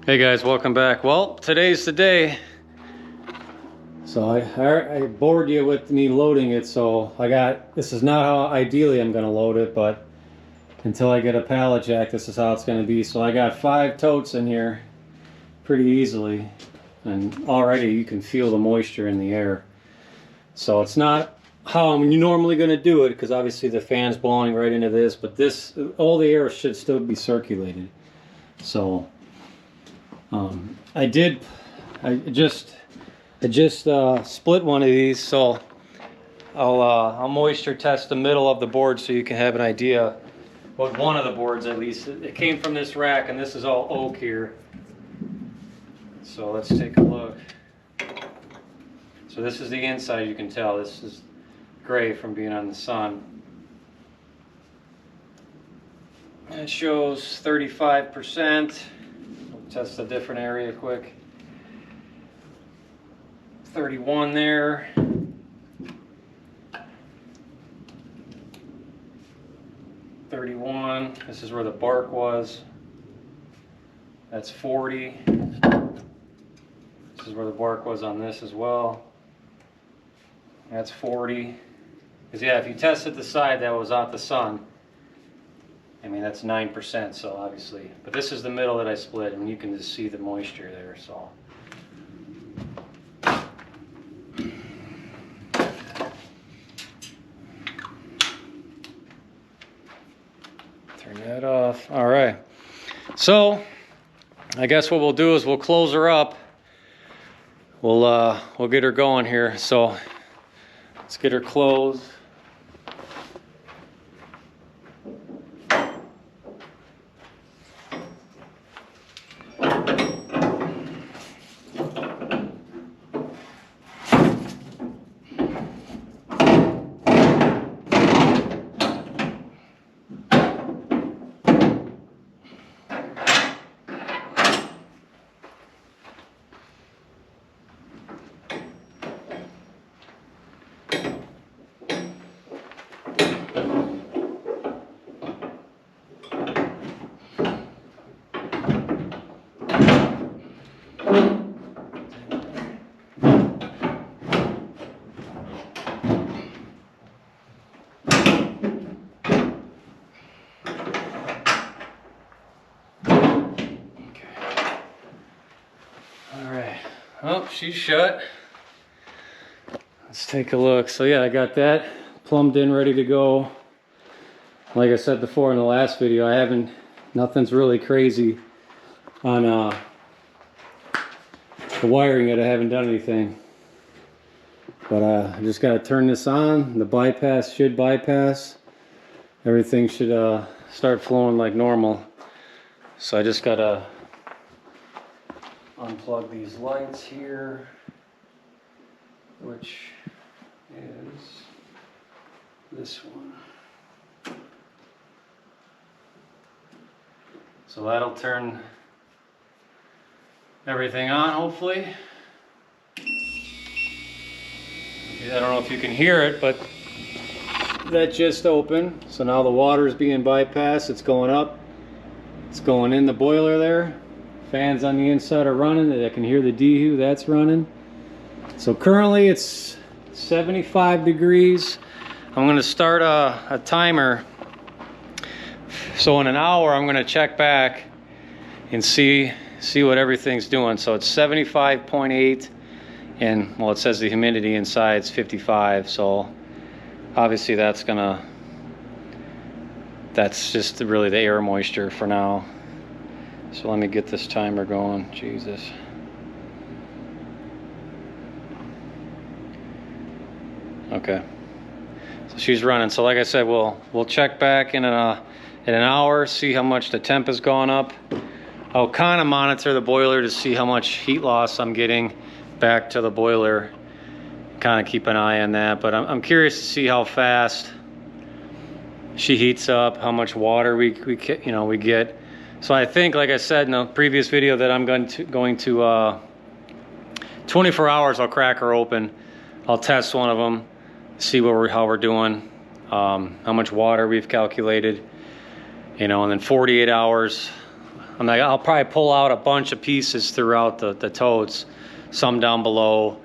Hey guys, welcome back. Well, today's the day. So I bored you with me loading it, so this is not how ideally I'm going to load it, but until I get a pallet jack, this is how it's going to be. So I got 5 totes in here pretty easily, and already you can feel the moisture in the air. So it's not how I'm normally going to do it, because obviously the fan's blowing right into this, but all the air should still be circulated. So I just split one of these, so I'll moisture test the middle of the board so you can have an idea. What one of the boards, at least, it came from this rack, and this is all oak here. So let's take a look. So this is the inside. You can tell this is gray from being on the sun. And it shows 35%. We'll test a different area quick. 31 there. 31. This is where the bark was. That's 40. This is where the bark was on this as well. That's 40. Because yeah, if you tested the side that was out the sun, I mean that's 9%. So obviously, but this is the middle that I split, and you can just see the moisture there. So. Turn that off. All right. So I guess what we'll do is we'll close her up. We'll get her going here. So let's get her closed. Oh, she's shut. Let's take a look. So yeah, I got that plumbed in, ready to go. Like I said before in the last video, nothing's really crazy on the wiring yet. I haven't done anything. But I just got to turn this on. The bypass should bypass. Everything should start flowing like normal. So I just got to unplug these lights here, which is this one. So that'll turn everything on, hopefully. I don't know if you can hear it, but that just opened. So now the water is being bypassed. It's going up. It's going in the boiler there. Fans on the inside are running. I can hear the dehu, that's running. So currently it's 75 degrees. I'm going to start a timer. So in an hour I'm going to check back and see what everything's doing. So it's 75.8, and well, it says the humidity inside is 55. So obviously that's just really the air moisture for now. So let me get this timer going. Jesus. Okay. So she's running. So like I said, we'll check back in an hour, see how much the temp has gone up. I'll kind of monitor the boiler to see how much heat loss I'm getting back to the boiler. Kind of keep an eye on that. But I'm curious to see how fast she heats up, how much water we get. So I think, like I said in the previous video, that I'm going to 24 hours. I'll crack her open. I'll test one of them, see how we're doing, how much water we've calculated, and then 48 hours I'm like, I'll probably pull out a bunch of pieces throughout the totes, some down below,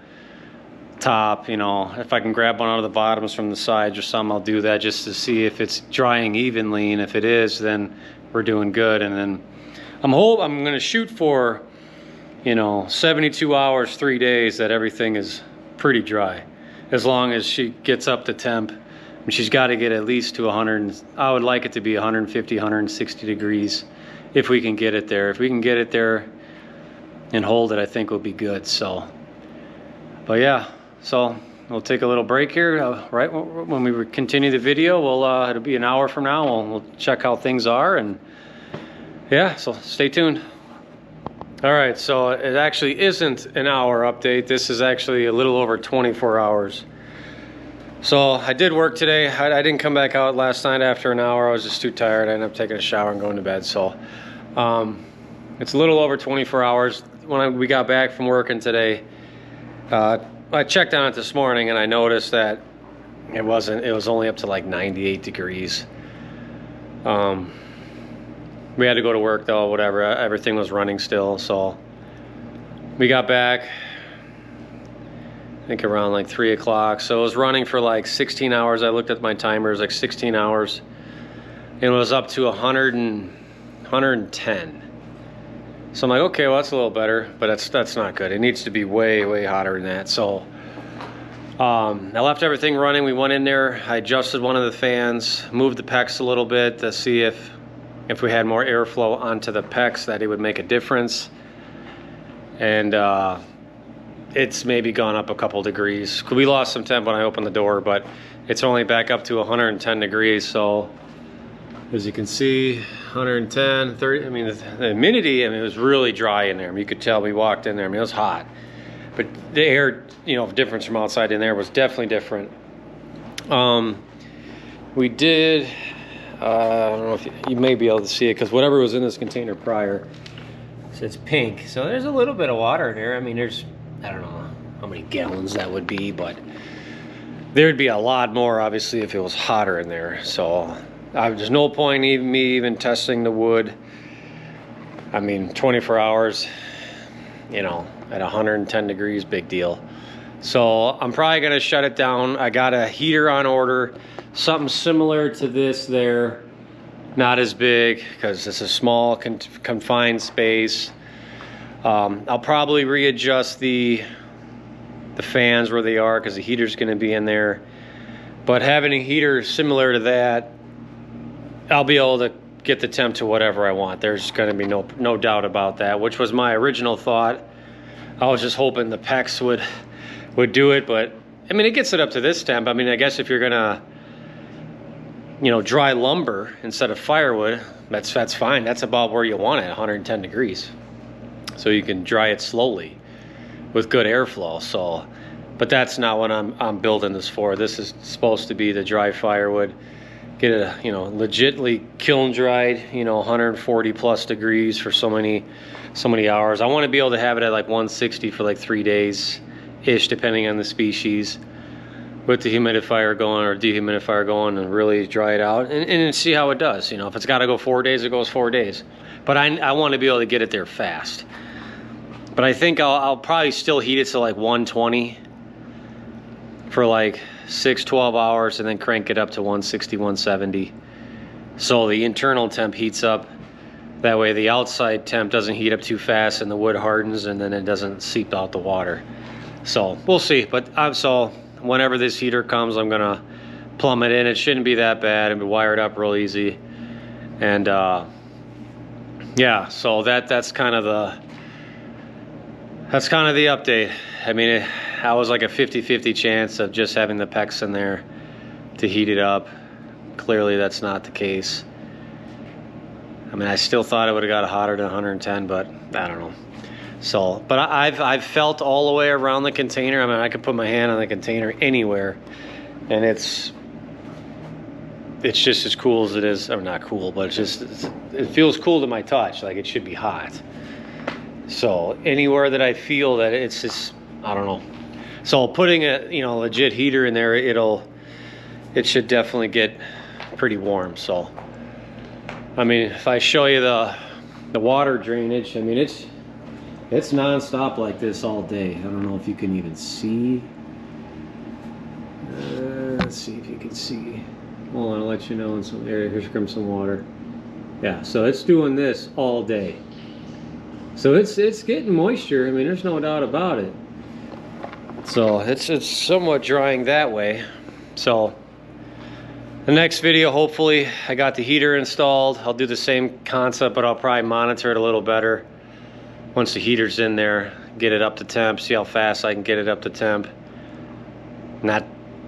top, you know, if I can grab one out of the bottoms from the sides or some, I'll do that just to see if it's drying evenly, and if it is, then we're doing good. And then I'm gonna shoot for, you know, 72 hours, 3 days that everything is pretty dry, as long as she gets up to temp. And she's got to get at least to 100, I would like it to be 150, 160 degrees if we can get it there. If we can get it there and hold it, I think we'll be good. So, but yeah, so we'll take a little break here. Right when we continue the video, it'll be an hour from now. We'll check how things are, and yeah, so stay tuned. All right, so it actually isn't an hour update. This is actually a little over 24 hours. So I did work today. I didn't come back out last night after an hour. I was just too tired. I ended up taking a shower and going to bed. So it's a little over 24 hours. When we got back from working today, I checked on it this morning and I noticed that it was only up to like 98 degrees. We had to go to work though, whatever. Everything was running still. So we got back, I think around like 3 o'clock. So it was running for like 16 hours. I looked at my timer, it was like 16 hours. And it was up to 110. So I'm like, okay, well that's a little better, but that's not good. It needs to be way, way hotter than that. So I left everything running. We went in there, I adjusted one of the fans, moved the PEX a little bit to see if we had more airflow onto the PEX, that it would make a difference. And it's maybe gone up a couple degrees. We lost some temp when I opened the door, but it's only back up to 110 degrees. So as you can see, 110, 30, I mean, the humidity, I mean, it was really dry in there. I mean, you could tell we walked in there, I mean, it was hot. But the air, you know, difference from outside in there was definitely different. We did, I don't know if you may be able to see it, because whatever was in this container prior, so it's pink. So there's a little bit of water in there. I mean, there's, I don't know how many gallons that would be, but there'd be a lot more, obviously, if it was hotter in there. So there's no point in me even testing the wood. I mean, 24 hours, you know, at 110 degrees, big deal. So I'm probably gonna shut it down. I got a heater on order, something similar to this there, not as big because it's a small confined space. I'll probably readjust the fans where they are, because the heater's gonna be in there. But having a heater similar to that, I'll be able to get the temp to whatever I want. There's gonna be no doubt about that, which was my original thought. I was just hoping the PEX would do it, but I mean, it gets it up to this temp. I mean, I guess if you're gonna, you know, dry lumber instead of firewood, that's fine. That's about where you want it, 110 degrees. So you can dry it slowly with good airflow. So, but that's not what I'm building this for. This is supposed to be the dry firewood. Get it, you know, legitly kiln dried, you know, 140 plus degrees for so many hours. I want to be able to have it at like 160 for like 3 days ish, depending on the species, with the humidifier going or dehumidifier going, and really dry it out and see how it does. You know, if it's got to go 4 days, it goes 4 days. But I want to be able to get it there fast. But I think I'll probably still heat it to like 120 for like 12 hours, and then crank it up to 160, 170. So the internal temp heats up. That way the outside temp doesn't heat up too fast and the wood hardens, and then it doesn't seep out the water. So we'll see. But so whenever this heater comes, I'm gonna plumb it in. It shouldn't be that bad. It'll be wired up real easy. And yeah, so that's kind of the update. I mean, I was like a 50-50 chance of just having the PEX in there to heat it up. Clearly that's not the case. I mean, I still thought it would have got hotter than 110, but I don't know. So, but I've felt all the way around the container. I mean, I could put my hand on the container anywhere, and it's just as cool as it is. Or not cool, but it feels cool to my touch. Like it should be hot. So anywhere that I feel that it's just, I don't know. So putting a, you know, legit heater in there, it should definitely get pretty warm. So I mean, if I show you the water drainage, I mean, it's non-stop like this all day. I don't know if you can even see. Let's see if you can see. Hold on, I'll let you know in some area. Here comes some water. Yeah, so it's doing this all day. So it's getting moisture. I mean, there's no doubt about it. So it's somewhat drying that way. So the next video, hopefully, I got the heater installed. I'll do the same concept, but I'll probably monitor it a little better once the heater's in there. Get it up to temp, see how fast I can get it up to temp. Not,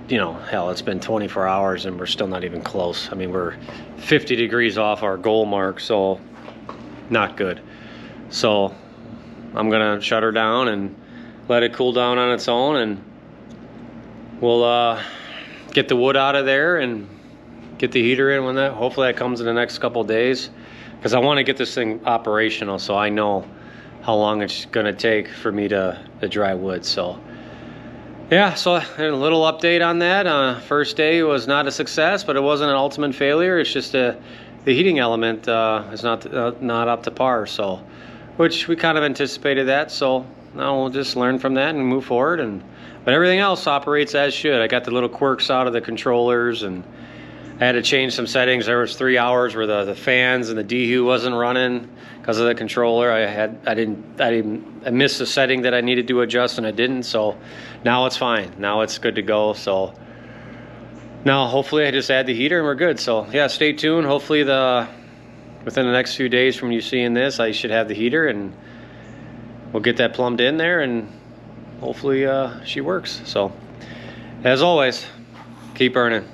you know, hell, it's been 24 hours and we're still not even close. I mean, we're 50 degrees off our goal mark, so not good. So I'm gonna shut her down and let it cool down on its own, and we'll get the wood out of there and get the heater in when that, hopefully that comes in the next couple days, because I want to get this thing operational so I know how long it's gonna take for me to dry wood. So yeah, so a little update on that. First day was not a success, but it wasn't an ultimate failure. It's just the heating element is not up to par, so, which we kind of anticipated that. So now we'll just learn from that and move forward. But everything else operates as should. I got the little quirks out of the controllers, and I had to change some settings. There was 3 hours where the fans and the DHU wasn't running because of the controller. I missed a setting that I needed to adjust, and I didn't. So now it's fine. Now it's good to go. So now hopefully I just add the heater and we're good. So yeah, stay tuned. Hopefully within the next few days from you seeing this, I should have the heater, and we'll get that plumbed in there, and hopefully she works. So as always, keep burning.